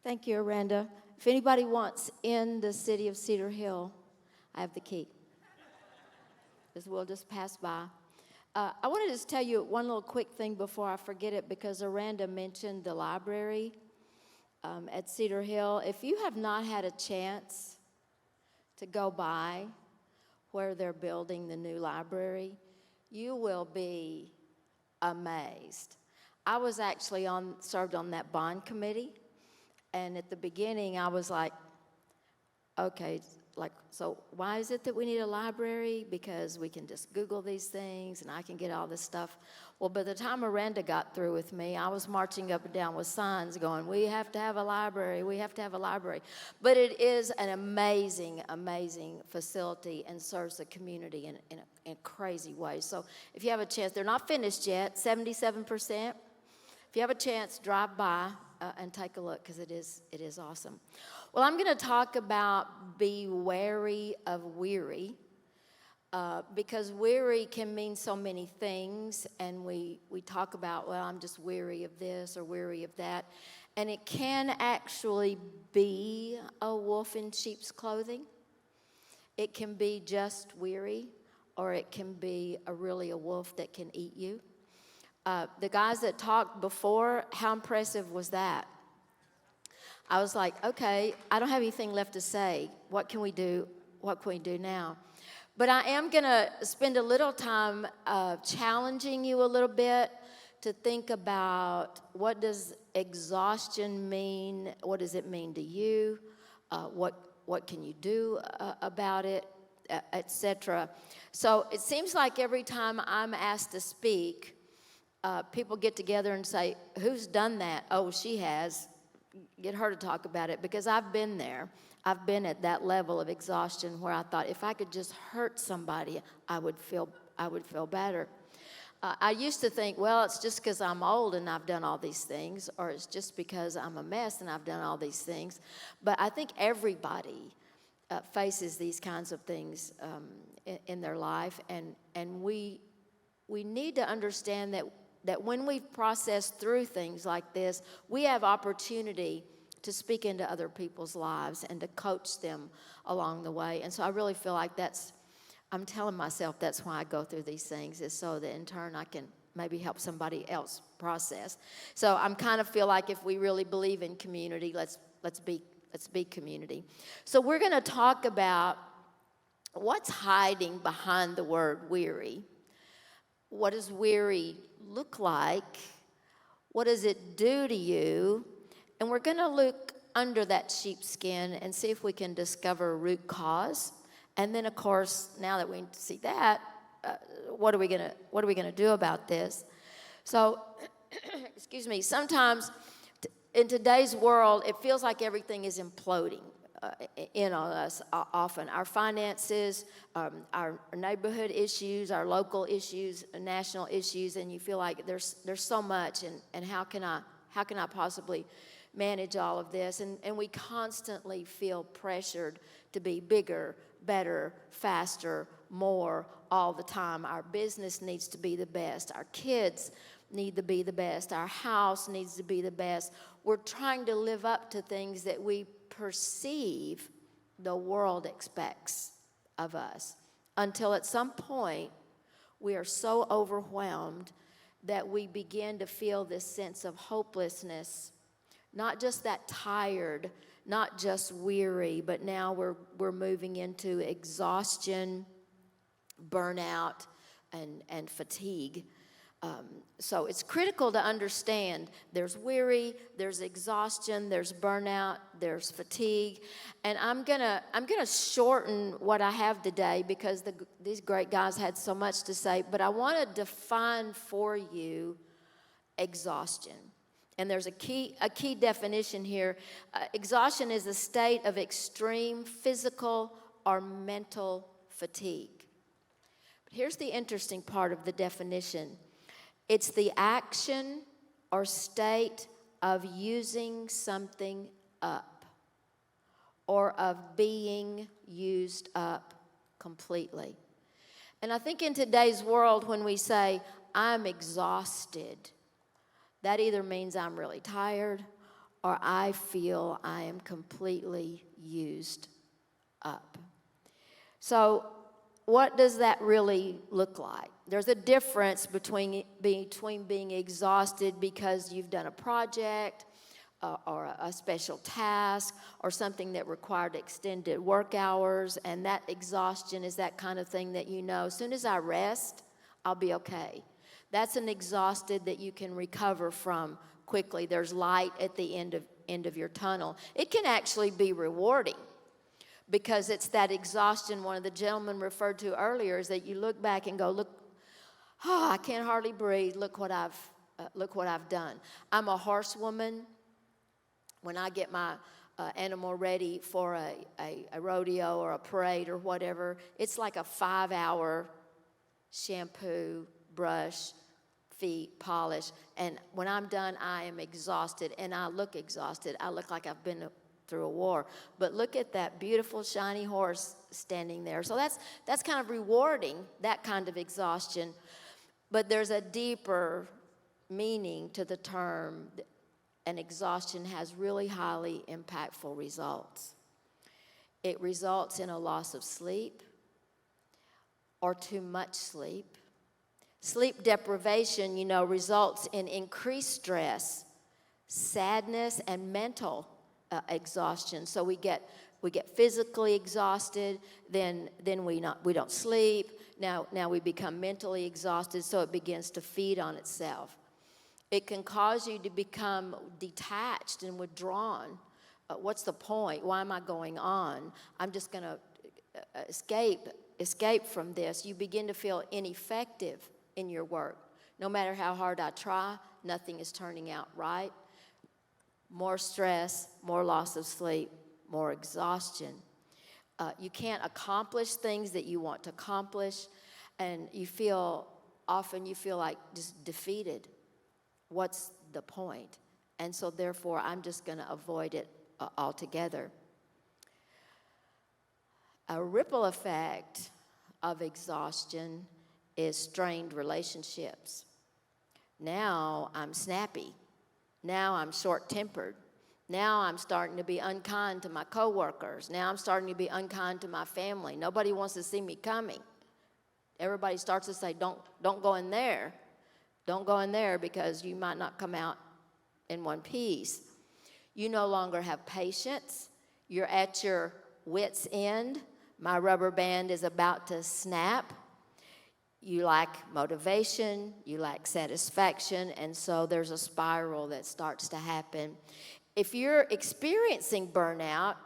Thank you, Aranda. If anybody wants in the city of Cedar Hill, I have the key. We'll just pass by. I wanted to just tell you one little quick thing before I forget it, because Aranda mentioned the library at Cedar Hill. If you have not had a chance to go by where they're building the new library, you will be amazed. I was actually served on that bond committee, and at the beginning I was like, okay, so why is it that we need a library? Because we can just Google these things and I can get all this stuff. Well, by the time Miranda got through with me, I was marching up and down with signs going, we have to have a library, we have to have a library. But it is an amazing, amazing facility and serves the community in a crazy way. So if you have a chance, they're not finished yet, 77%. If you have a chance, drive by and take a look, because it is awesome. Well, I'm going to talk about be wary of weary, because weary can mean so many things, and we talk about, well, I'm just weary of this or weary of that, and it can actually be a wolf in sheep's clothing. It can be just weary, or it can be really a wolf that can eat you. The guys that talked before, how impressive was that? I was like, okay, I don't have anything left to say. What can we do? What can we do now? But I am going to spend a little time challenging you a little bit to think about, what does exhaustion mean? What does it mean to you? What can you do about it, etc. So it seems like every time I'm asked to speak, people get together and say, who's done that? Oh, she has. Get her to talk about it, because I've been there. I've been at that level of exhaustion where I thought, if I could just hurt somebody, I would feel better. I used to think, well, it's just because I'm old and I've done all these things, or it's just because I'm a mess and I've done all these things. But I think everybody faces these kinds of things in their life, and we need to understand that when we've processed through things like this, we have opportunity to speak into other people's lives and to coach them along the way. And so I really feel like I'm telling myself that's why I go through these things, is so that in turn I can maybe help somebody else process. So I'm kind of feel like if we really believe in community, let's be community. So we're going to talk about what's hiding behind the word weary. What does weary look like? What does it do to you? And we're going to look under that sheepskin and see if we can discover a root cause. And then, of course, now that we see that, what are we going to do about this? So, excuse me. Sometimes in today's world, it feels like everything is imploding in on us often. Our finances, our neighborhood issues, our local issues, national issues, and you feel like there's so much, and how can I possibly manage all of this? And we constantly feel pressured to be bigger, better, faster, more all the time. Our business needs to be the best. Our kids need to be the best. Our house needs to be the best. We're trying to live up to things that we perceive the world expects of us, until at some point we are so overwhelmed that we begin to feel this sense of hopelessness, not just that tired, not just weary, but now we're moving into exhaustion, burnout, and fatigue. So it's critical to understand there's weary, there's exhaustion, there's burnout, there's fatigue. And I'm gonna shorten what I have today, because these great guys had so much to say, but I want to define for you exhaustion. And there's a key definition here. Exhaustion is a state of extreme physical or mental fatigue. But here's the interesting part of the definition. It's the action or state of using something up, or of being used up completely. And I think in today's world, when we say, I'm exhausted, that either means I'm really tired, or I feel I am completely used up. So what does that really look like? There's a difference between being exhausted because you've done a project or a special task or something that required extended work hours, and that exhaustion is that kind of thing that as soon as I rest, I'll be okay. That's an exhausted that you can recover from quickly. There's light at the end of your tunnel. It can actually be rewarding because it's that exhaustion one of the gentlemen referred to earlier, is that you look back and go, look, I can't hardly breathe. Look what I've done. I'm a horsewoman. When I get my animal ready for a rodeo or a parade or whatever, it's like a 5-hour shampoo, brush, feet, polish. And when I'm done, I am exhausted, and I look exhausted. I look like I've been through a war. But look at that beautiful, shiny horse standing there. So that's kind of rewarding, that kind of exhaustion. But there's a deeper meaning to the term, and exhaustion has really highly impactful results. It results in a loss of sleep or too much sleep. Sleep deprivation, results in increased stress, sadness, and mental exhaustion. So we get physically exhausted, then we don't sleep. Now we become mentally exhausted, so it begins to feed on itself. It can cause you to become detached and withdrawn. What's the point? Why am I going on? I'm just going to escape from this. You begin to feel ineffective in your work. No matter how hard I try, nothing is turning out right. More stress, more loss of sleep, more exhaustion. You can't accomplish things that you want to accomplish, and often you feel like just defeated. What's the point? And so therefore, I'm just going to avoid it altogether. A ripple effect of exhaustion is strained relationships. Now I'm snappy. Now I'm short-tempered. Now I'm starting to be unkind to my coworkers. Now I'm starting to be unkind to my family. Nobody wants to see me coming. Everybody starts to say, don't go in there. Don't go in there because you might not come out in one piece. You no longer have patience. You're at your wit's end. My rubber band is about to snap. You lack motivation. You lack satisfaction. And so there's a spiral that starts to happen. If you're experiencing burnout,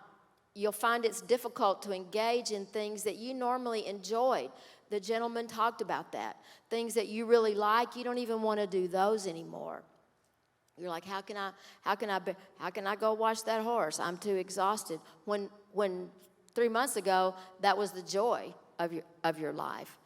you'll find it's difficult to engage in things that you normally enjoyed. The gentleman talked about that. Things that you really like, you don't even want to do those anymore. You're like, how can I go watch that horse? I'm too exhausted. When 3 months ago, that was the joy of your life.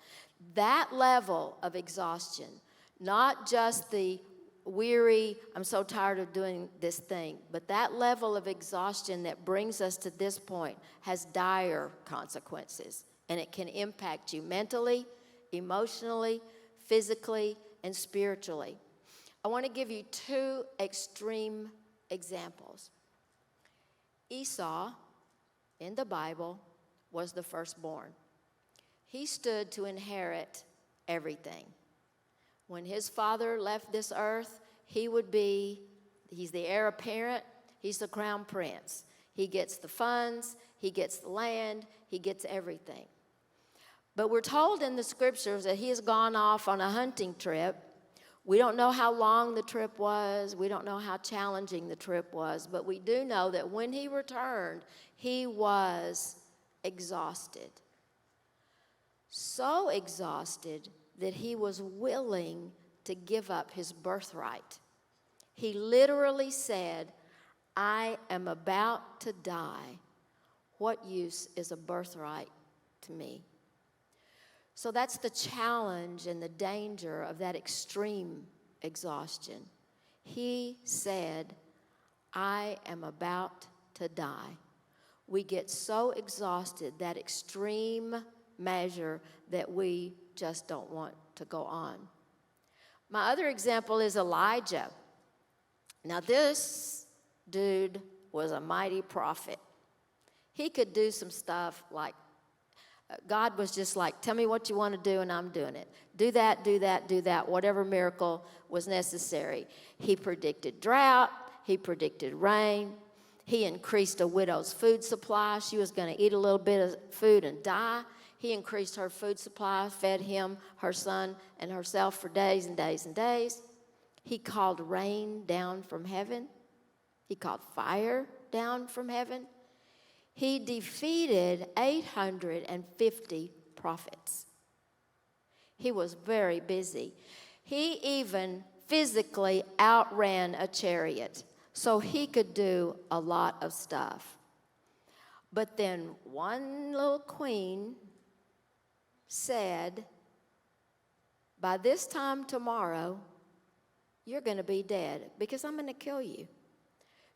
That level of exhaustion, not just the weary, I'm so tired of doing this thing, but that level of exhaustion that brings us to this point has dire consequences. And it can impact you mentally, emotionally, physically, and spiritually. I want to give you 2 extreme examples. Esau, in the Bible, was the firstborn. He stood to inherit everything. When his father left this earth, he's the heir apparent, he's the crown prince. He gets the funds, he gets the land, he gets everything. But we're told in the scriptures that he has gone off on a hunting trip. We don't know how long the trip was. We don't know how challenging the trip was. But we do know that when he returned, he was exhausted. So exhausted that he was willing to give up his birthright. He literally said, I am about to die. What use is a birthright to me? So that's the challenge and the danger of that extreme exhaustion. He said, I am about to die. We get so exhausted, that extreme measure, that we just don't want to go on. My other example is Elijah. Now this Dude was a mighty prophet. He could do some stuff like, God was just like, tell me what you want to do and I'm doing it. Do that, do that, do that, whatever miracle was necessary. He predicted drought. He predicted rain. He increased a widow's food supply. She was going to eat a little bit of food and die. He increased her food supply, fed him, her son, and herself for days and days and days. He called rain down from heaven. He called fire down from heaven. He defeated 850 prophets. He was very busy. He even physically outran a chariot, so he could do a lot of stuff. But then one little queen said, by this time tomorrow, you're going to be dead because I'm going to kill you.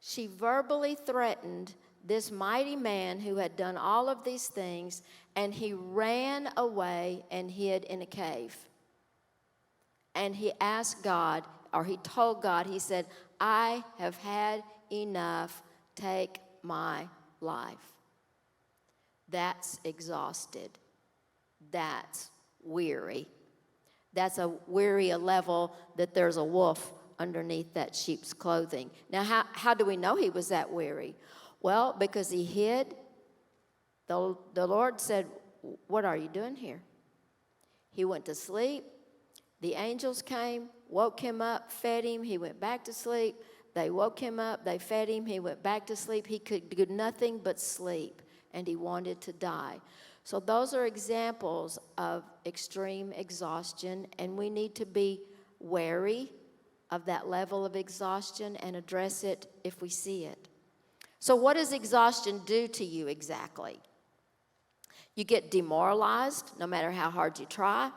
She verbally threatened this mighty man who had done all of these things, and he ran away and hid in a cave. And he asked God, or he told God, he said, I have had enough, take my life. That's exhausted. That's weary. That's a weary level that there's a wolf underneath that sheep's clothing. Now, how do we know he was that weary? Well, because he hid. The Lord said, what are you doing here? He went to sleep. The angels came, woke him up, fed him. He went back to sleep. They woke him up. They fed him. He went back to sleep. He could do nothing but sleep, and he wanted to die. So those are examples of extreme exhaustion, and we need to be wary of that level of exhaustion and address it if we see it. So what does exhaustion do to you exactly? You get demoralized no matter how hard you try.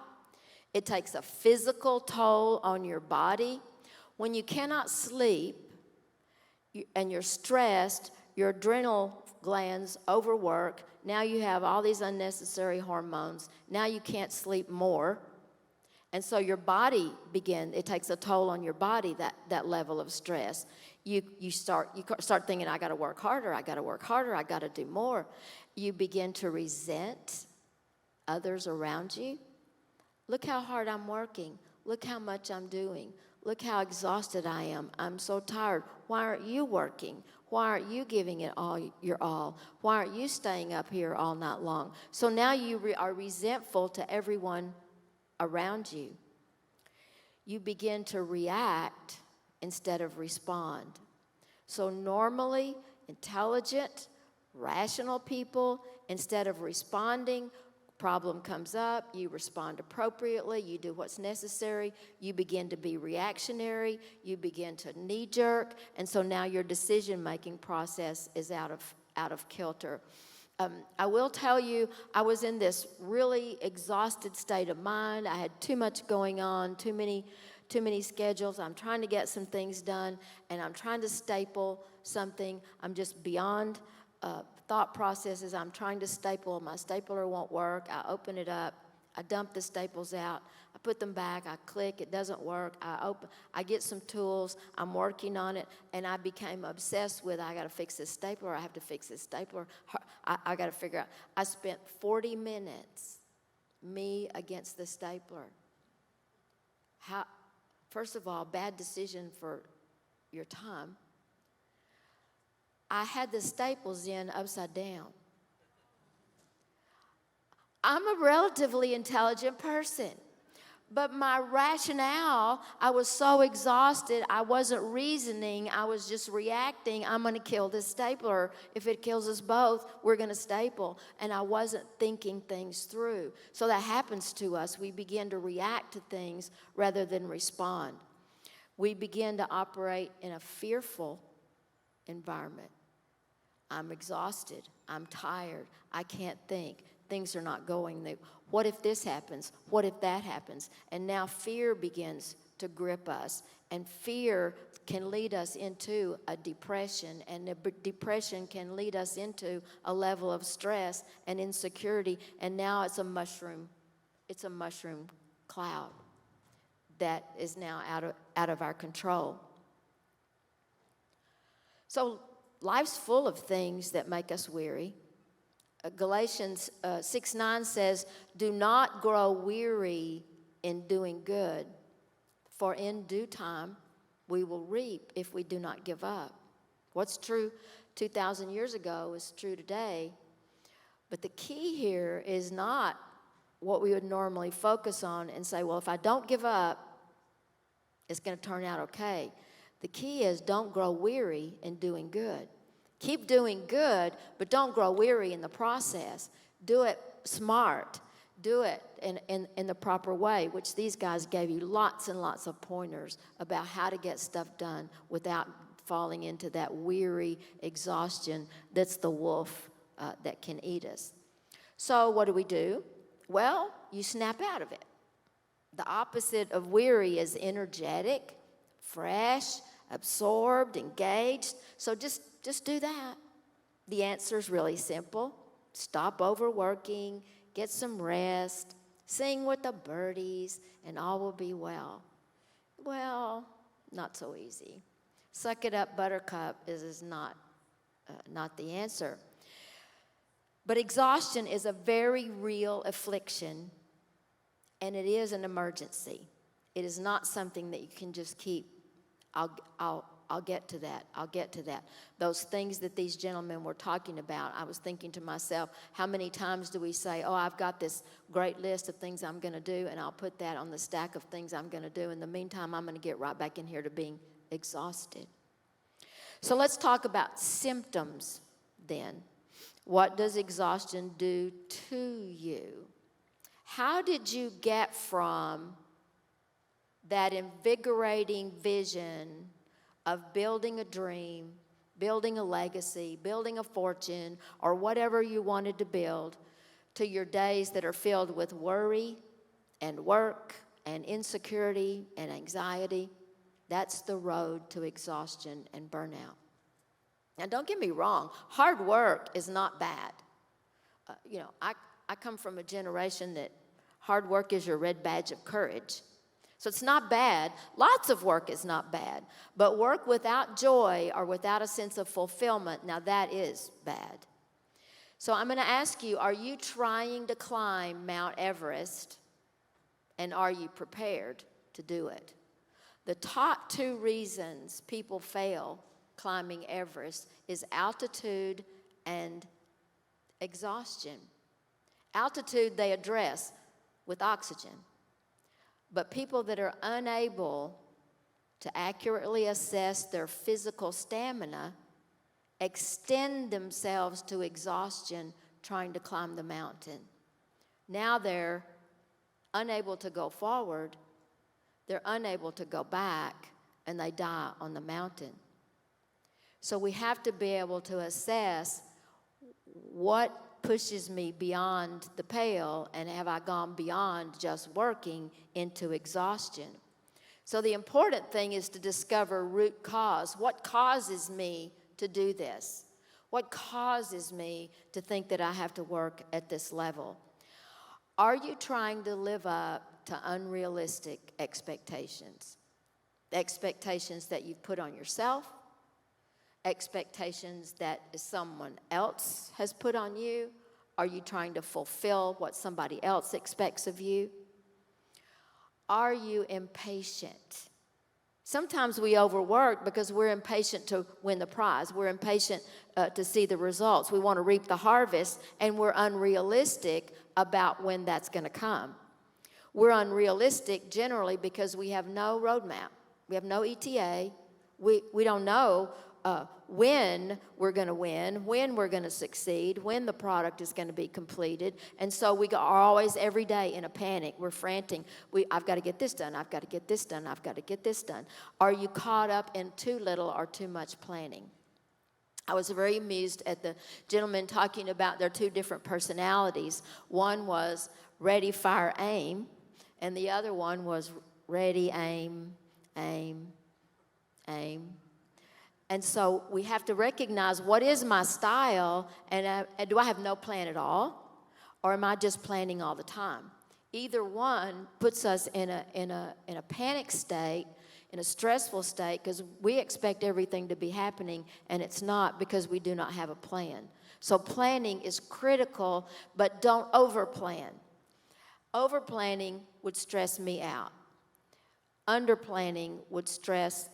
It takes a physical toll on your body. When you cannot sleep and you're stressed, your adrenal glands overwork. Now you have all these unnecessary hormones. Now you can't sleep more. And so your body it takes a toll on your body, that level of stress. You start thinking, I got to work harder, I got to do more. You begin to resent others around you. Look how hard I'm working. Look how much I'm doing. Look how exhausted I am. I'm so tired. Why aren't you working? Why aren't you giving it all your all? Why aren't you staying up here all night long? So now you are resentful to everyone around you. You begin to react instead of respond. So normally, intelligent, rational people, instead of responding, problem comes up, you respond appropriately, you do what's necessary, you begin to be reactionary, you begin to knee-jerk, and so now your decision-making process is out of kilter. I will tell you, I was in this really exhausted state of mind. I had too much going on, too many schedules. I'm trying to get some things done, and I'm trying to staple something. I'm just beyond thought processes. I'm trying to staple. My stapler won't work. I open it up. I dump the staples out. I put them back. I click. It doesn't work. I get some tools. I'm working on it, and I became obsessed with, I got to fix this stapler. I have to fix this stapler. I got to figure out. I spent 40 minutes, me against the stapler. First of all, bad decision for your time. I had the staples in upside down. I'm a relatively intelligent person, but my rationale, I was so exhausted, I wasn't reasoning, I was just reacting. I'm going to kill this stapler. If it kills us both, we're going to staple. And I wasn't thinking things through. So that happens to us. We begin to react to things rather than respond. We begin to operate in a fearful environment. I'm exhausted. I'm tired. I can't think. Things are not going. What if this happens? What if that happens? And now fear begins to grip us. And fear can lead us into a depression. And the depression can lead us into a level of stress and insecurity. And now it's a mushroom cloud that is now out of our control. So life's full of things that make us weary. Galatians 6:9 says, "Do not grow weary in doing good, for in due time we will reap if we do not give up." What's true 2,000 years ago is true today. But the key here is not what we would normally focus on and say, well, if I don't give up, it's going to turn out okay. The key is don't grow weary in doing good. Keep doing good, but don't grow weary in the process. Do it smart. Do it in the proper way, which these guys gave you lots and lots of pointers about how to get stuff done without falling into that weary exhaustion that's the wolf that can eat us. So what do? Well, you snap out of it. The opposite of weary is energetic, fresh, absorbed, engaged. So just do that. The answer is really simple. Stop overworking, get some rest, sing with the birdies, and all will be well. Well, not so easy. Suck it up, buttercup is not the answer. But exhaustion is a very real affliction, and it is an emergency. It is not something that you can just keep. I'll get to that. I'll get to that. Those things that these gentlemen were talking about, I was thinking to myself, how many times do we say, oh, I've got this great list of things I'm going to do, and I'll put that on the stack of things I'm going to do. In the meantime, I'm going to get right back in here to being exhausted. So let's talk about symptoms then. What does exhaustion do to you? How did you get from that invigorating vision of building a dream, building a legacy, building a fortune, or whatever you wanted to build, to your days that are filled with worry and work and insecurity and anxiety? That's the road to exhaustion and burnout. Now, don't get me wrong. Hard work is not bad. I come from a generation that hard work is your red badge of courage. So it's not bad. Lots of work is not bad. But work without joy or without a sense of fulfillment, now that is bad. So I'm going to ask you, are you trying to climb Mount Everest, and are you prepared to do it? The top 2 reasons people fail climbing Everest is altitude and exhaustion. Altitude they address with oxygen. But people that are unable to accurately assess their physical stamina extend themselves to exhaustion trying to climb the mountain. Now they're unable to go forward, they're unable to go back, and they die on the mountain. So we have to be able to assess what pushes me beyond the pale, and have I gone beyond just working into exhaustion? So the important thing is to discover root cause. What causes me to do this? What causes me to think that I have to work at this level? Are you trying to live up to unrealistic expectations? Expectations that you've put on yourself, expectations that someone else has put on you? Are you trying to fulfill what somebody else expects of you? Are you impatient? Sometimes we overwork because we're impatient to win the prize. We're impatient to see the results. We want to reap the harvest, and we're unrealistic about when that's going to come. We're unrealistic generally because we have no roadmap. We have no ETA. We don't know when we're going to win, when we're going to succeed, when the product is going to be completed. And so we are always every day in a panic. We're frantic. I've got to get this done. I've got to get this done. I've got to get this done. Are you caught up in too little or too much planning? I was very amused at the gentleman talking about their 2 different personalities. One was ready, fire, aim, and the other one was ready, aim, aim, aim. And so we have to recognize, what is my style, and do I have no plan at all, or am I just planning all the time? Either one puts us in a panic state, in a stressful state because we expect everything to be happening, and it's not because we do not have a plan. So planning is critical, but don't over-plan. Over-planning would stress me out. Under-planning would stress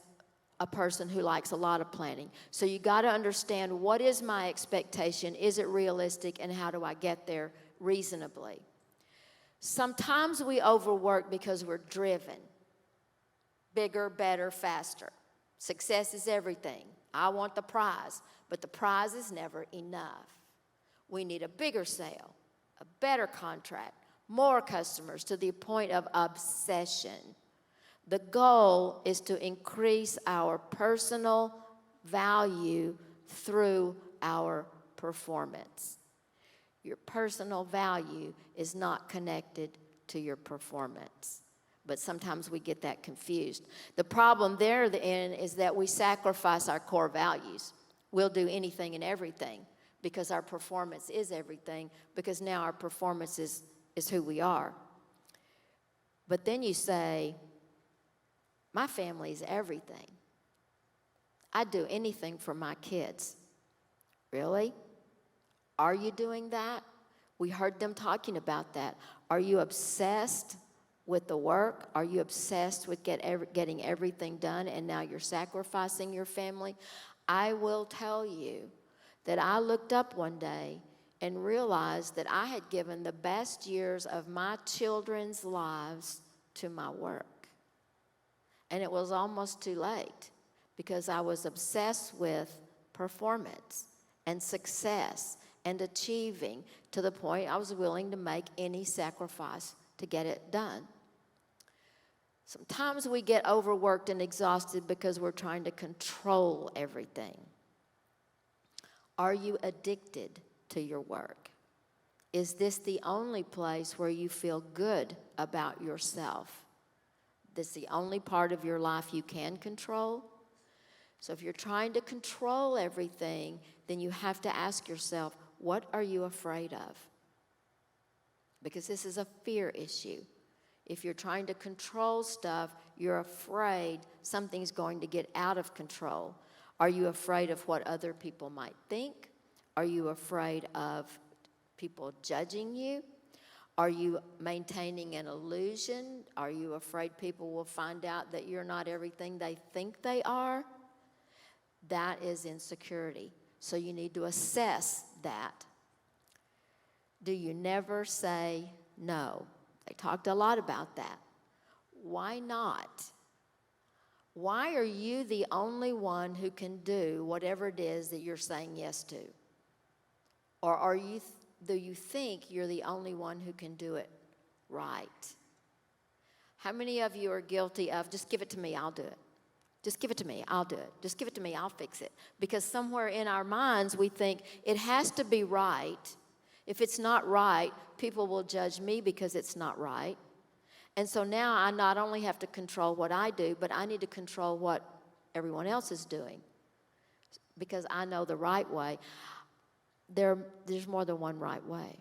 a person who likes a lot of planning. So you got to understand, what is my expectation? Is it realistic? And how do I get there reasonably? Sometimes we overwork because we're driven. Bigger, better, faster. Success is everything. I want the prize, but the prize is never enough. We need a bigger sale, a better contract, more customers, to the point of obsession. The goal is to increase our personal value through our performance. Your personal value is not connected to your performance. But sometimes we get that confused. The problem there then is that we sacrifice our core values. We'll do anything and everything because our performance is everything, because now our performance is who we are. But then you say, my family is everything. I'd do anything for my kids. Really? Are you doing that? We heard them talking about that. Are you obsessed with the work? Are you obsessed with getting everything done, and now you're sacrificing your family? I will tell you that I looked up one day and realized that I had given the best years of my children's lives to my work. And it was almost too late because I was obsessed with performance and success and achieving, to the point I was willing to make any sacrifice to get it done. Sometimes we get overworked and exhausted because we're trying to control everything. Are you addicted to your work? Is this the only place where you feel good about yourself? This is the only part of your life you can control? So if you're trying to control everything, then you have to ask yourself, what are you afraid of? Because this is a fear issue. If you're trying to control stuff, you're afraid something's going to get out of control. Are you afraid of what other people might think? Are you afraid of people judging you? Are you maintaining an illusion? Are you afraid people will find out that you're not everything they think they are? That is insecurity. So you need to assess that. Do you never say no? They talked a lot about that. Why not? Why are you the only one who can do whatever it is that you're saying yes to? Or do you think you're the only one who can do it right? How many of you are guilty of, just give it to me, I'll do it. Just give it to me, I'll do it. Just give it to me, I'll fix it. Because somewhere in our minds we think it has to be right. If it's not right, people will judge me because it's not right. And so now I not only have to control what I do, but I need to control what everyone else is doing. Because I know the right way. There's more than one right way.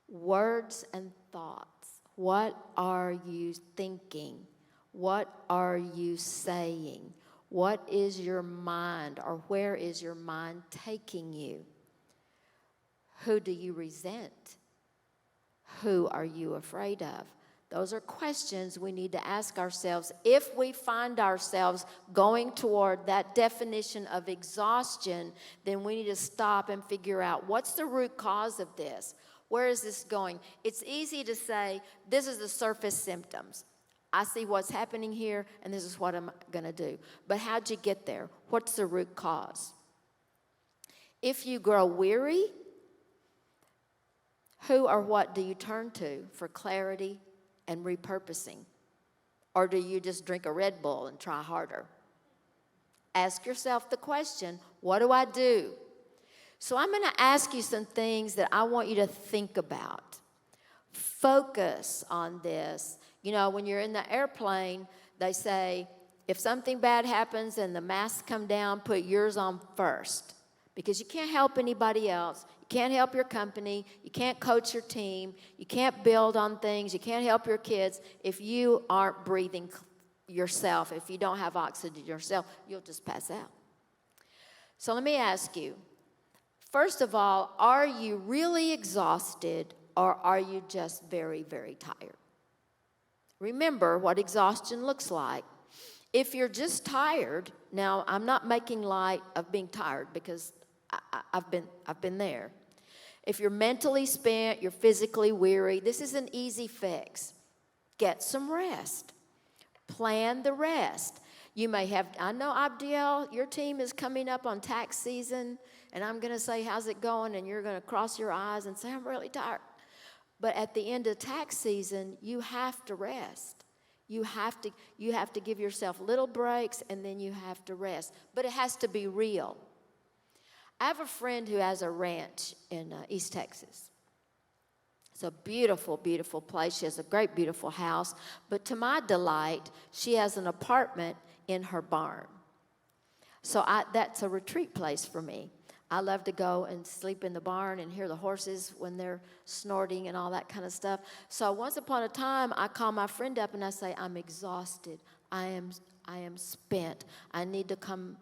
Words and thoughts. What are you thinking? What are you saying? What is your mind, or where is your mind taking you? Who do you resent? Who are you afraid of? Those are questions we need to ask ourselves. If we find ourselves going toward that definition of exhaustion, then we need to stop and figure out, what's the root cause of this? Where is this going? It's easy to say, this is the surface symptoms. I see what's happening here, and this is what I'm going to do. But how'd you get there? What's the root cause? If you grow weary, who or what do you turn to for clarity and repurposing? Or do you just drink a Red Bull and try harder? Ask yourself the question, what do I do? So I'm going to ask you some things that I want you to think about. Focus on this. You know, when you're in the airplane, they say, if something bad happens and the masks come down, put yours on first. Because you can't help anybody else. You can't help your company. You can't coach your team. You can't build on things. You can't help your kids if you aren't breathing yourself. If you don't have oxygen yourself, you'll just pass out. So let me ask you, first of all, are you really exhausted or are you just very, very tired? Remember what exhaustion looks like. If you're just tired, now I'm not making light of being tired because I've been there. If you're mentally spent, you're physically weary, this is an easy fix. Get some rest. Plan the rest. You may have, I know, Abdiel, your team is coming up on tax season, and I'm going to say, how's it going? And you're going to cross your eyes and say, I'm really tired. But at the end of tax season, you have to rest. You have to give yourself little breaks, and then you have to rest. But it has to be real. I have a friend who has a ranch in East Texas. It's a beautiful, beautiful place. She has a great, beautiful house. But to my delight, she has an apartment in her barn. So that's a retreat place for me. I love to go and sleep in the barn and hear the horses when they're snorting and all that kind of stuff. So once upon a time, I call my friend up and I say, I'm exhausted. I am spent. I need to come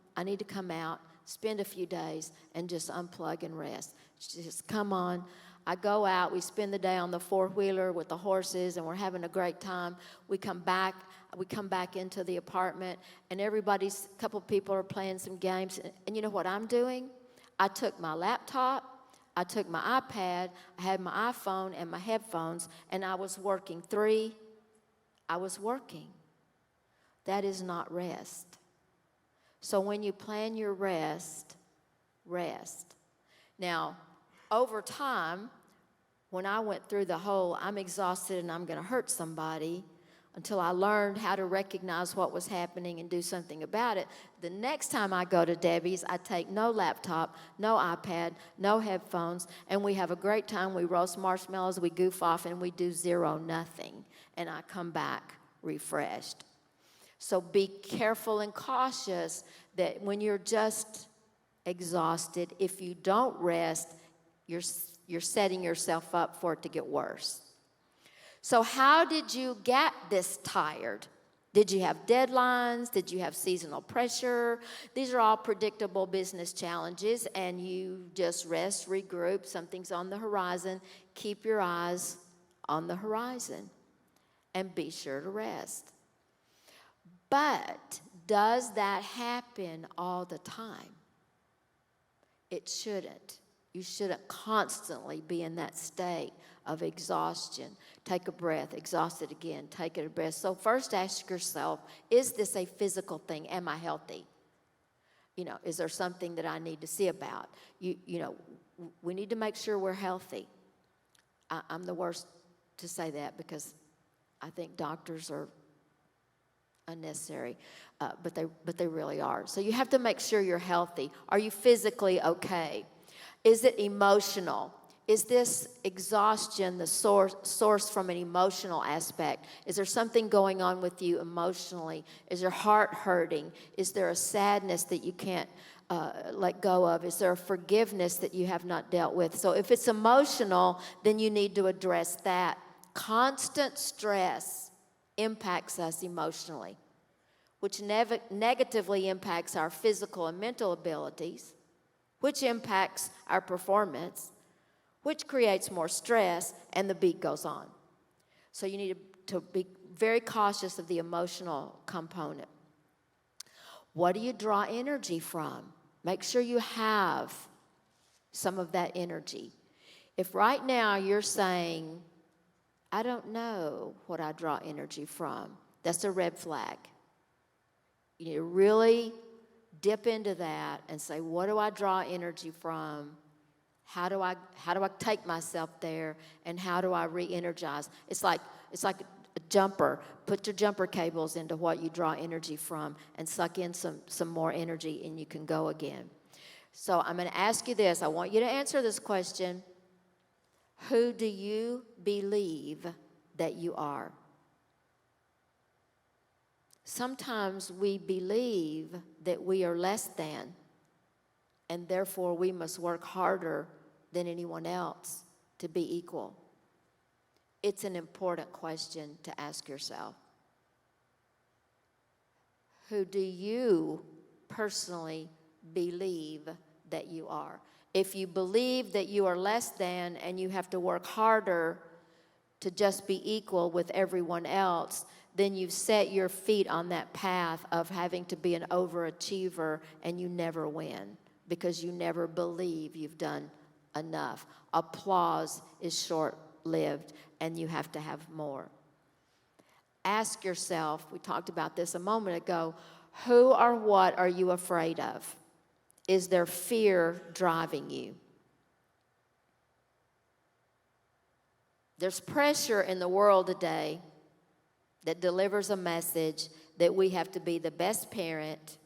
out, spend a few days, and just unplug and rest. Just come on. I go out, we spend the day on the four-wheeler with the horses, and we're having a great time. We come back into the apartment, and a couple people are playing some games. And you know what I'm doing? I took my laptop, I took my iPad, I had my iPhone and my headphones, and I was working. I was working. That is not rest. So when you plan your rest. Now, over time, when I went through the whole I'm exhausted and I'm going to hurt somebody, until I learned how to recognize what was happening and do something about it, the next time I go to Debbie's, I take no laptop, no iPad, no headphones, and we have a great time. We roast marshmallows, we goof off, and we do nothing. And I come back refreshed. So be careful and cautious that when you're just exhausted, if you don't rest, you're setting yourself up for it to get worse. So how did you get this tired? Did you have deadlines? Did you have seasonal pressure? These are all predictable business challenges, and you just rest, regroup. Something's on the horizon. Keep your eyes on the horizon, and be sure to rest. But does that happen all the time? It shouldn't. You shouldn't constantly be in that state of exhaustion. Take a breath, exhausted again, take a breath. So first ask yourself, is this a physical thing? Am I healthy? Is there something that I need to see about? We need to make sure we're healthy. I'm the worst to say that because I think doctors are unnecessary, but they really are. So you have to make sure you're healthy. Are you physically okay? Is it emotional? Is this exhaustion the source from an emotional aspect? Is there something going on with you emotionally? Is your heart hurting? Is there a sadness that you can't let go of? Is there a forgiveness that you have not dealt with? So if it's emotional, then you need to address that. Constant stress impacts us emotionally, which negatively impacts our physical and mental abilities, which impacts our performance, which creates more stress, and the beat goes on. So you need to be very cautious of the emotional component. What do you draw energy from? Make sure you have some of that energy. If right now you're saying, I don't know what I draw energy from, that's a red flag. You need to really dip into that and say, what do I draw energy from? How do I take myself there, and how do I re-energize? It's like a jumper. Put your jumper cables into what you draw energy from and suck in some more energy, and you can go again. So I'm going to ask you this. I want you to answer this question. Who do you believe that you are? Sometimes we believe that we are less than, and therefore we must work harder than anyone else to be equal. It's an important question to ask yourself. Who do you personally believe that you are? If you believe that you are less than and you have to work harder to just be equal with everyone else, then you've set your feet on that path of having to be an overachiever, and you never win because you never believe you've done enough. Applause is short-lived, and you have to have more. Ask yourself, we talked about this a moment ago, who or what are you afraid of? Is there fear driving you? There's pressure in the world today that delivers a message that we have to be the best parent,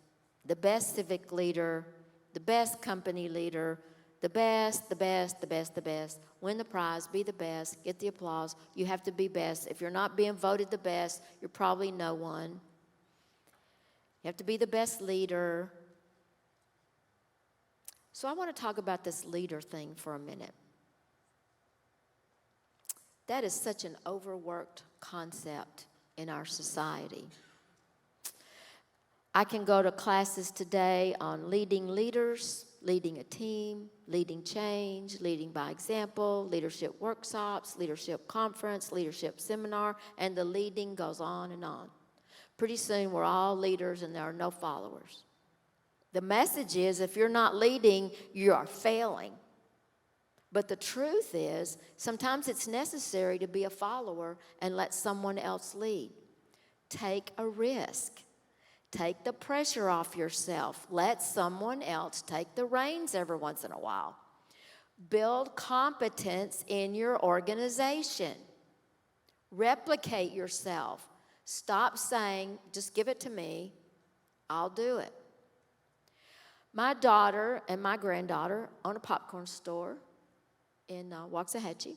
the best civic leader, the best company leader, the best. Win the prize, be the best, get the applause. You have to be best. If you're not being voted the best, you're probably no one. You have to be the best leader. So I want to talk about this leader thing for a minute. That is such an overworked concept in our society. I can go to classes today on leading leaders, leading a team, leading change, leading by example, leadership workshops, leadership conference, leadership seminar, and the leading goes on and on. Pretty soon we're all leaders and there are no followers. The message is if you're not leading, you are failing. But the truth is, sometimes it's necessary to be a follower and let someone else lead. Take a risk. Take the pressure off yourself. Let someone else take the reins every once in a while. Build competence in your organization. Replicate yourself. Stop saying, just give it to me, I'll do it. My daughter and my granddaughter own a popcorn store in Waxahachie.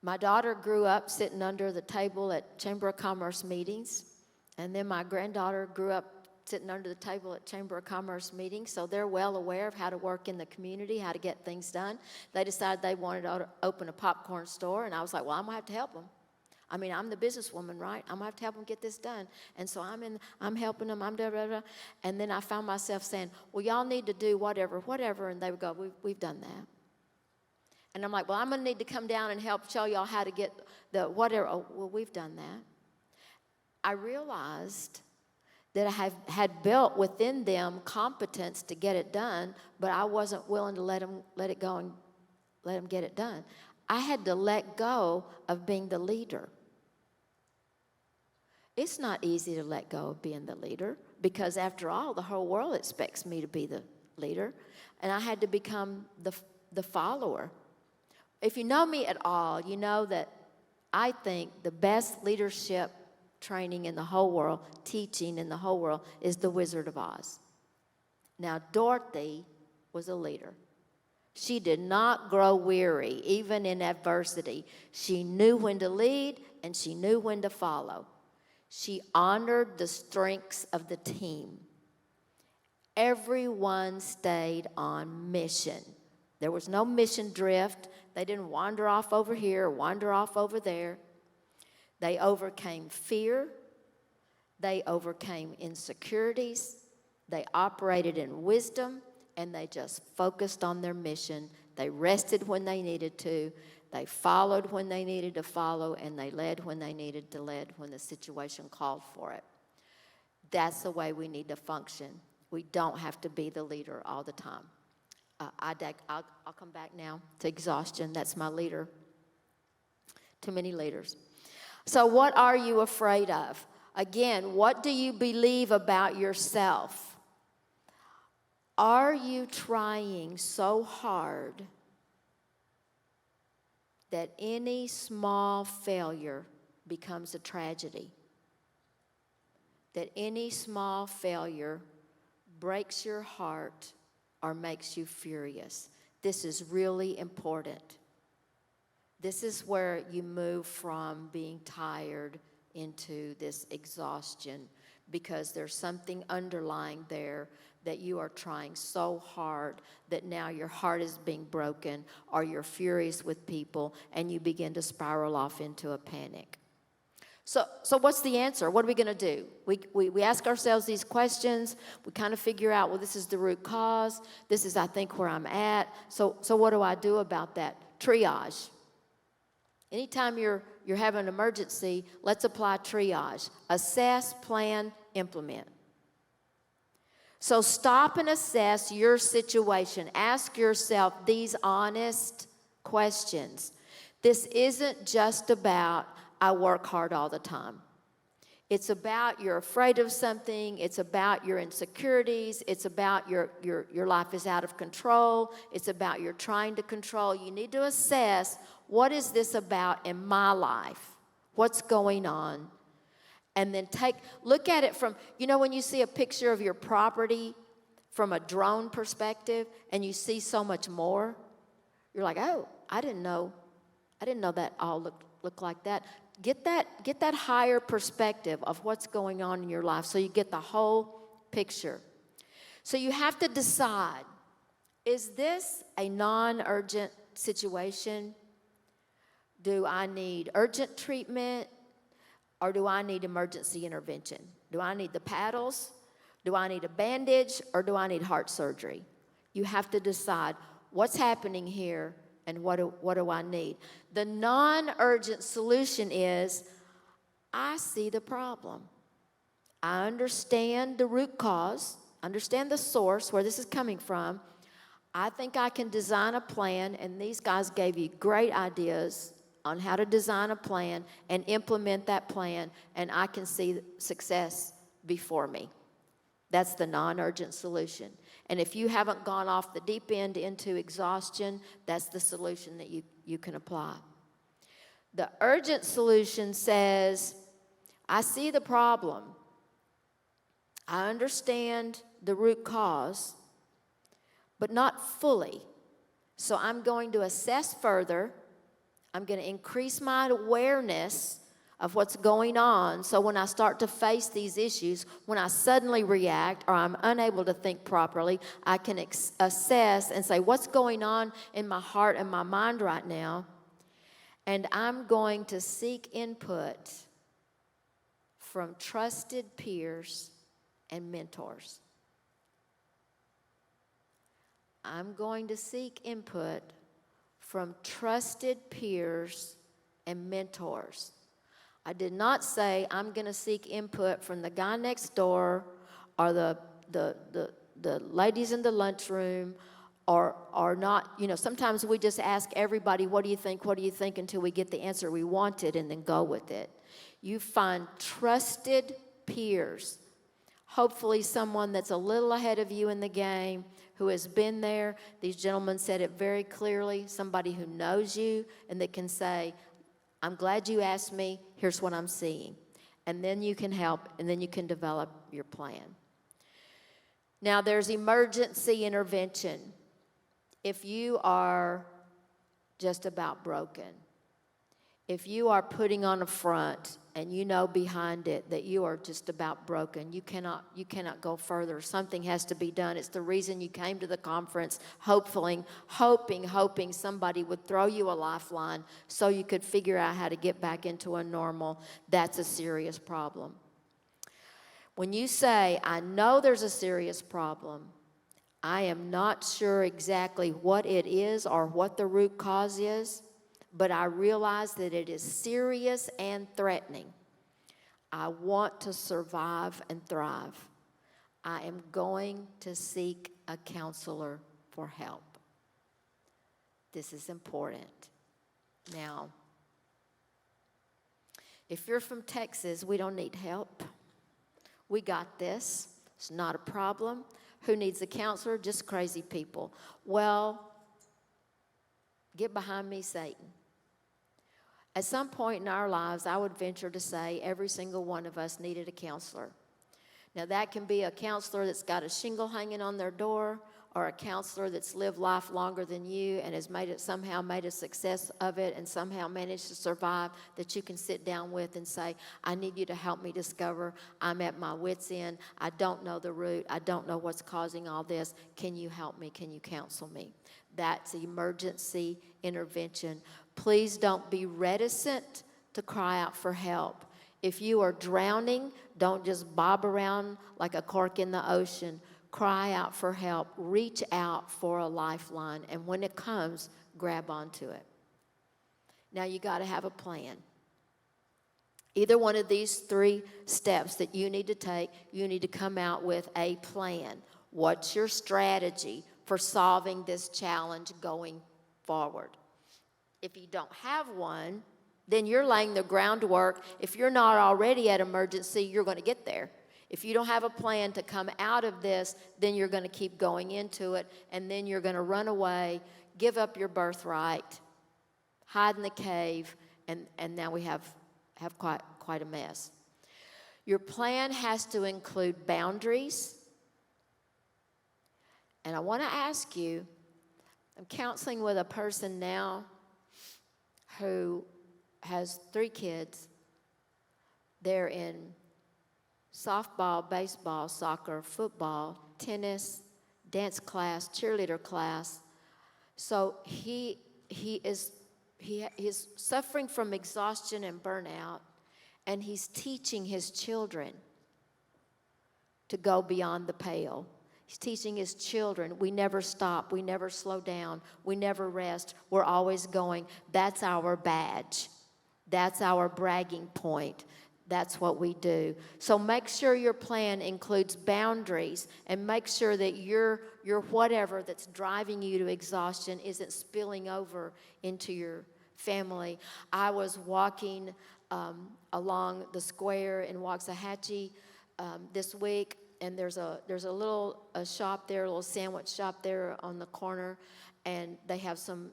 My daughter grew up sitting under the table at Chamber of Commerce meetings, and then my granddaughter grew up sitting under the table at Chamber of Commerce meetings, so they're well aware of how to work in the community, how to get things done. They decided they wanted to open a popcorn store, and I was like, well, I'm going to have to help them. I mean, I'm the businesswoman, right? I'm going to have to help them get this done. And so I'm helping them, I'm da-da-da. And then I found myself saying, well, y'all need to do whatever. And they would go, we've done that. And I'm like, well, I'm going to need to come down and help show y'all how to get the whatever. Oh, well, we've done that. I realized that I had built within them competence to get it done, but I wasn't willing to let it go and let them get it done. I had to let go of being the leader. It's not easy to let go of being the leader because, after all, the whole world expects me to be the leader, and I had to become the follower. If you know me at all, you know that I think the best leadership training in the whole world, teaching in the whole world, is The Wizard of Oz. Now, Dorothy was a leader. She did not grow weary, even in adversity. She knew when to lead, and she knew when to follow. She honored the strengths of the team. Everyone stayed on mission. There was no mission drift. They didn't wander off over here, wander off over there. They overcame fear. They overcame insecurities. They operated in wisdom, and they just focused on their mission. They rested when they needed to. They followed when they needed to follow, and they led when they needed to lead when the situation called for it. That's the way we need to function. We don't have to be the leader all the time. I'll come back now to exhaustion. That's my leader. Too many leaders. So what are you afraid of? Again, what do you believe about yourself? Are you trying so hard that any small failure becomes a tragedy? That any small failure breaks your heart or makes you furious? This is really important. This is where you move from being tired into this exhaustion, because there's something underlying there that you are trying so hard that now your heart is being broken, or you're furious with people and you begin to spiral off into a panic. So what's the answer? What are we going to do? We ask ourselves these questions. We kind of figure out, well, this is the root cause. This is, I think, where I'm at. So what do I do about that? Triage. Anytime you're having an emergency, let's apply triage. Assess, plan, implement. So stop and assess your situation. Ask yourself these honest questions. This isn't just about I work hard all the time. It's about you're afraid of something. It's about your insecurities. It's about your life is out of control. It's about you're trying to control. You need to assess, what is this about in my life? What's going on? And then look at it from, when you see a picture of your property from a drone perspective and you see so much more, you're like, oh, I didn't know that all looked like that. Get that higher perspective of what's going on in your life so you get the whole picture. So you have to decide, is this a non-urgent situation? Do I need urgent treatment or do I need emergency intervention? Do I need the paddles? Do I need a bandage or do I need heart surgery? You have to decide what's happening here and what do I need? The non-urgent solution is, I see the problem. I understand the root cause, understand the source, where this is coming from. I think I can design a plan, and these guys gave you great ideas on how to design a plan and implement that plan, and I can see success before me. That's the non-urgent solution. And if you haven't gone off the deep end into exhaustion, that's the solution that you can apply. The urgent solution says, I see the problem. I understand the root cause, but not fully. So I'm going to assess further. I'm going to increase my awareness of what's going on, so when I start to face these issues, when I suddenly react or I'm unable to think properly, I can assess and say, what's going on in my heart and my mind right now? And I'm going to seek input from trusted peers and mentors. I'm going to seek input from trusted peers and mentors. I did not say I'm going to seek input from the guy next door or the ladies in the lunchroom or not. Sometimes we just ask everybody, what do you think, until we get the answer we wanted and then go with it. You find trusted peers, hopefully someone that's a little ahead of you in the game, who has been there. These gentlemen said it very clearly, somebody who knows you and that can say, I'm glad you asked me, here's what I'm seeing. And then you can help, and then you can develop your plan. Now, there's emergency intervention. If you are just about broken, if you are putting on a front and you know behind it that you are just about broken, you cannot go further. Something has to be done. It's the reason you came to the conference, hoping somebody would throw you a lifeline so you could figure out how to get back into a normal. That's a serious problem. When you say, I know there's a serious problem, I am not sure exactly what it is or what the root cause is, but I realize that it is serious and threatening. I want to survive and thrive. I am going to seek a counselor for help. This is important. Now, if you're from Texas, we don't need help. We got this. It's not a problem. Who needs a counselor? Just crazy people. Well, get behind me, Satan. At some point in our lives, I would venture to say every single one of us needed a counselor. Now, that can be a counselor that's got a shingle hanging on their door, or a counselor that's lived life longer than you and has somehow made a success of it and somehow managed to survive, that you can sit down with and say, I need you to help me discover. I'm at my wit's end. I don't know the root. I don't know what's causing all this. Can you help me? Can you counsel me? That's emergency intervention. Please don't be reticent to cry out for help. If you are drowning, don't just bob around like a cork in the ocean. Cry out for help. Reach out for a lifeline. And when it comes, grab onto it. Now you got to have a plan. Either one of these 3 steps that you need to take, you need to come out with a plan. What's your strategy for solving this challenge going forward? If you don't have one, then you're laying the groundwork. If you're not already at emergency, you're going to get there. If you don't have a plan to come out of this, then you're going to keep going into it, and then you're going to run away, give up your birthright, hide in the cave, and now we have quite a mess. Your plan has to include boundaries. And I want to ask you, I'm counseling with a person now who has 3 kids. They're in softball, baseball, soccer, football, tennis, dance class, cheerleader class. So he is suffering from exhaustion and burnout, and he's teaching his children to go beyond the pale. He's teaching his children, we never stop, we never slow down, we never rest, we're always going. That's our badge. That's our bragging point. That's what we do. So make sure your plan includes boundaries, and make sure that your whatever that's driving you to exhaustion isn't spilling over into your family. I was walking along the square in Waxahachie this week, and there's a little shop there, a little sandwich shop there on the corner, and they have some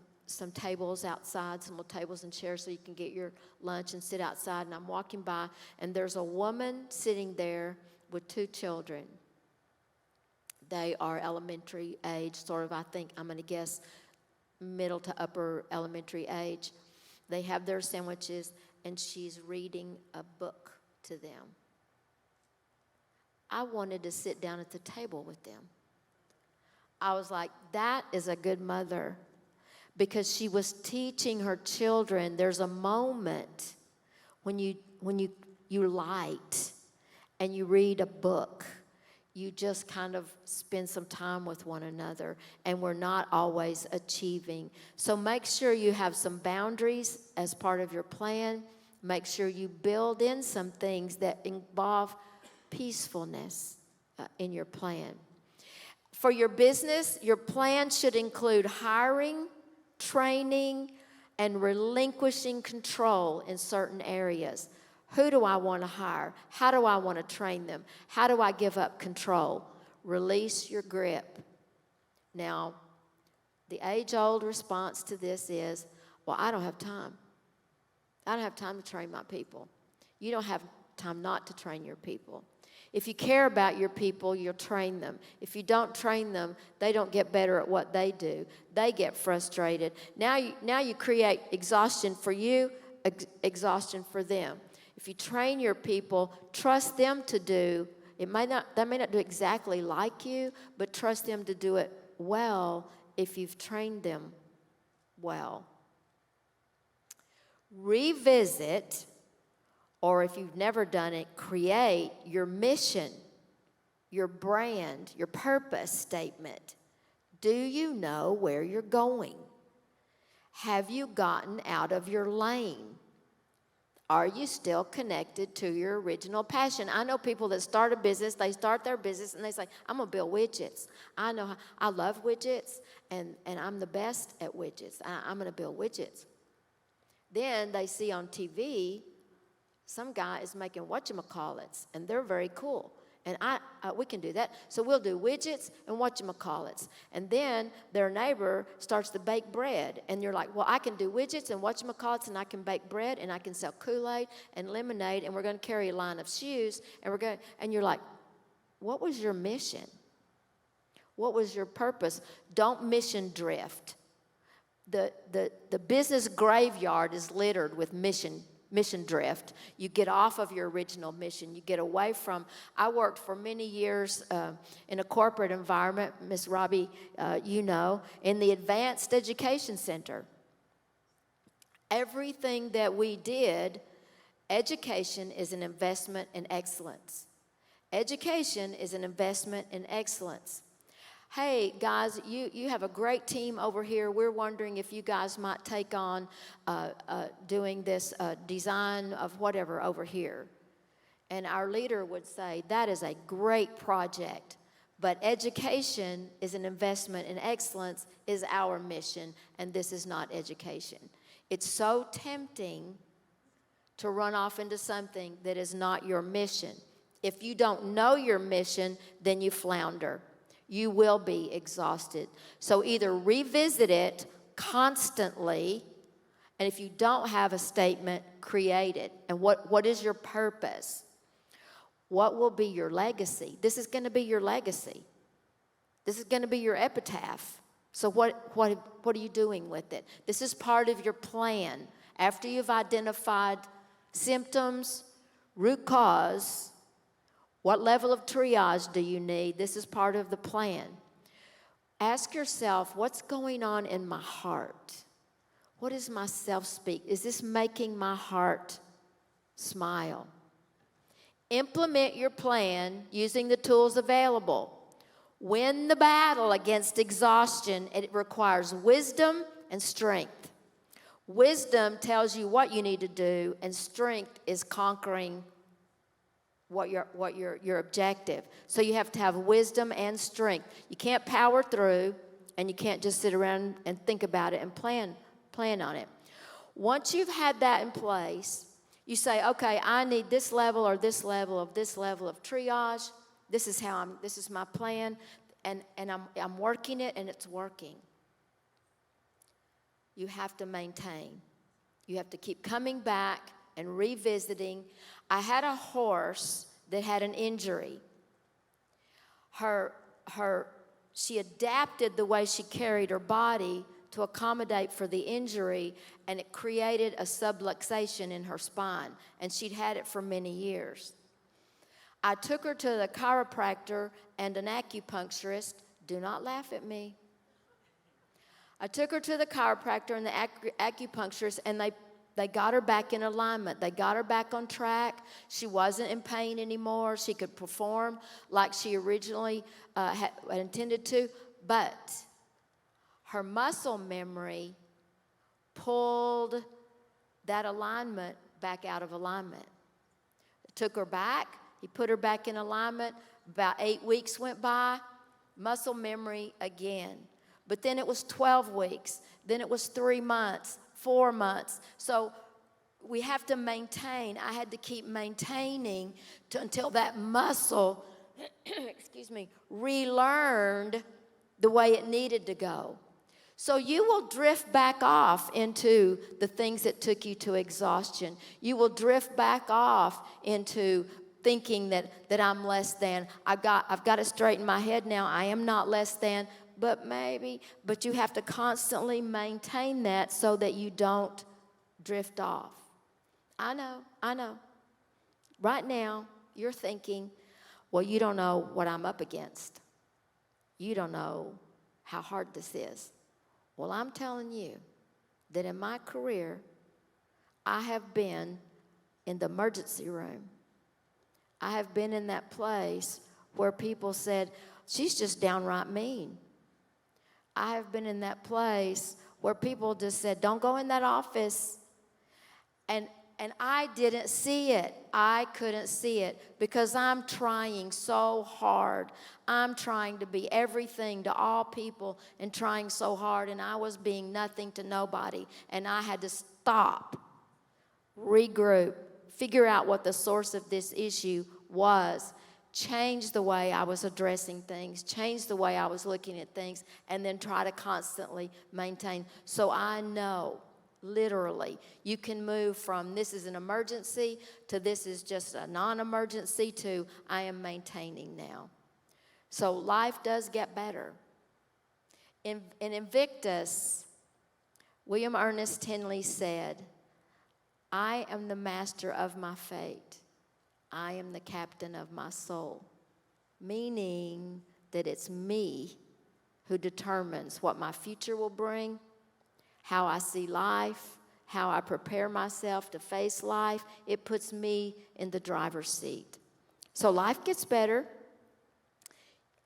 tables outside, some little tables and chairs so you can get your lunch and sit outside. And I'm walking by, and there's a woman sitting there with 2 children. They are elementary age, sort of, I think, I'm going to guess, middle to upper elementary age. They have their sandwiches, and she's reading a book to them. I wanted to sit down at the table with them. I was like, that is a good mother, because she was teaching her children there's a moment when you light and you read a book. You just kind of spend some time with one another, and we're not always achieving. So make sure you have some boundaries as part of your plan. Make sure you build in some things that involve peacefulness in your plan. For your business, your plan should include hiring, training, and relinquishing control in certain areas. Who do I want to hire? How do I want to train them? How do I give up control? Release your grip. Now, the age-old response to this is, well, I don't have time. I don't have time to train my people. You don't have time not to train your people. If you care about your people, you'll train them. If you don't train them, they don't get better at what they do. They get frustrated. Now you create exhaustion for you, exhaustion for them. If you train your people, trust them to do, they may not do exactly like you, but trust them to do it well if you've trained them well. Revisit, or if you've never done it, create your mission, your brand, your purpose statement. Do you know where you're going? Have you gotten out of your lane? Are you still connected to your original passion? I know people that start a business, they start their business and they say, I'm going to build widgets. I love widgets, and I'm the best at widgets. I'm going to build widgets. Then they see on TV, some guy is making whatchamacallits, and they're very cool. And we can do that. So we'll do widgets and whatchamacallits. And then their neighbor starts to bake bread. And you're like, well, I can do widgets and whatchamacallits, and I can bake bread, and I can sell Kool-Aid and lemonade, and we're going to carry a line of shoes. And you're like, what was your mission? What was your purpose? Don't mission drift. The business graveyard is littered with mission drift. You get off of your original mission. You get away from. I worked for many years in a corporate environment, Miss Robbie, in the Advanced Education Center. Everything that we did Education is an investment in excellence. Education is an investment in excellence. Hey, guys, you have a great team over here. We're wondering if you guys might take on doing this design of whatever over here. And our leader would say, that is a great project. But education is an investment in excellence, is our mission, and this is not education. It's so tempting to run off into something that is not your mission. If you don't know your mission, then you flounder. You will be exhausted. So either revisit it constantly, and if you don't have a statement, create it. And what is your purpose? What will be your legacy? This is going to be your legacy. This is going to be your epitaph. So what are you doing with it? This is part of your plan. After you've identified symptoms, root cause, what level of triage do you need? This is part of the plan. Ask yourself, what's going on in my heart? What is my self-speak? Is this making my heart smile? Implement your plan using the tools available. Win the battle against exhaustion. It requires wisdom and strength. Wisdom tells you what you need to do, and strength is conquering what your objective. So you have to have wisdom and strength. You can't power through, and you can't just sit around and think about it and plan on it. Once you've had that in place, you say, okay, I need this level or this level of triage. This is my plan, and I'm working it, and it's working. You have to maintain. You have to keep coming back and revisiting. I had a horse that had an injury. She adapted the way she carried her body to accommodate for the injury, and it created a subluxation in her spine, and she'd had it for many years. I took her to the chiropractor and an acupuncturist. Do not laugh at me. I took her to the chiropractor and the acupuncturist, and they got her back in alignment. They got her back on track. She wasn't in pain anymore. She could perform like she originally had intended to, but her muscle memory pulled that alignment back out of alignment. It took her back. He put her back in alignment. About 8 weeks went by. Muscle memory again. But then it was 12 weeks. Then it was 3 months, 4 months. So we have to maintain. I had to keep maintaining until that muscle, relearned the way it needed to go. So you will drift back off into the things that took you to exhaustion. You will drift back off into thinking that I'm less than. I've got to straighten my head now. I am not less than, but you have to constantly maintain that so that you don't drift off. I know. Right now, you're thinking, well, you don't know what I'm up against. You don't know how hard this is. Well, I'm telling you that in my career, I have been in the emergency room. I have been in that place where people said, she's just downright mean. I have been in that place where people just said, don't go in that office. And I didn't see it. I couldn't see it because I'm trying so hard. I'm trying to be everything to all people and trying so hard, and I was being nothing to nobody. And I had to stop, regroup, figure out what the source of this issue was, change the way I was addressing things, change the way I was looking at things, and then try to constantly maintain. So I know, literally, you can move from this is an emergency to this is just a non-emergency to I am maintaining now. So life does get better. In Invictus, William Ernest Henley said, I am the master of my fate. I am the captain of my soul. Meaning that it's me who determines what my future will bring, how I see life, how I prepare myself to face life, it puts me in the driver's seat. So life gets better.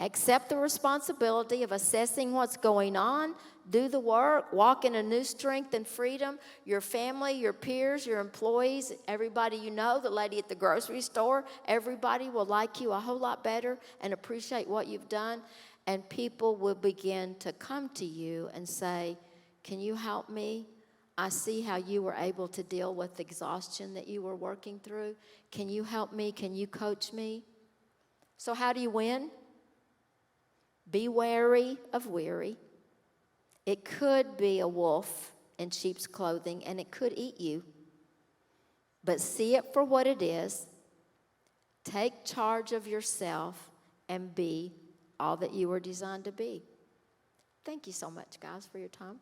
Accept the responsibility of assessing what's going on. Do the work. Walk in a new strength and freedom. Your family, your peers, your employees, everybody you know, the lady at the grocery store, everybody will like you a whole lot better and appreciate what you've done. And people will begin to come to you and say, can you help me? I see how you were able to deal with exhaustion that you were working through. Can you help me? Can you coach me? So how do you win? Be wary of weary. It could be a wolf in sheep's clothing, and it could eat you. But see it for what it is. Take charge of yourself and be all that you were designed to be. Thank you so much, guys, for your time.